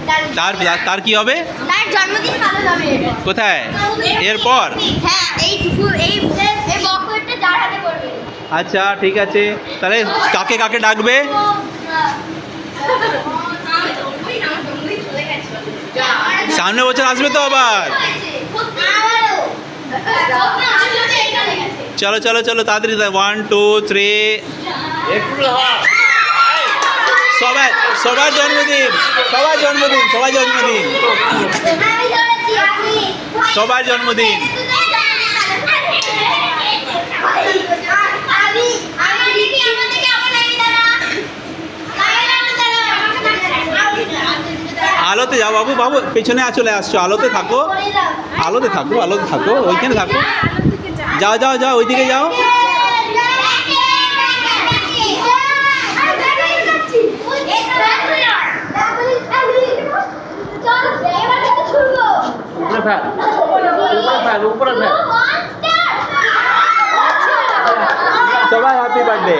তার তার কি হবে? তার জন্মদিন পালন হবে। কোথায়? এরপর? হ্যাঁ, এই বকরটা যার হাতে করবে। আচ্ছা ঠিক আছে, তাহলে কাকে কাকে ডাকবে? সামনে বছর আসবে তো আবার। চলো চলো চলো তাড়াতাড়ি 1 2 3। সবাই সবার জন্মদিন, সবার জন্মদিন, সবার জন্মদিন, সবার জন্মদিন। আলোতে যাও বাবু, বাবু পেছনে চলে আসছো, আলোতে থাকো, আলোতে থাকো, আলোতে থাকো, ওইখানে থাকো। যাও যাও যাও, ওইদিকে যাও। সবাই হ্যাপি বার্থডে।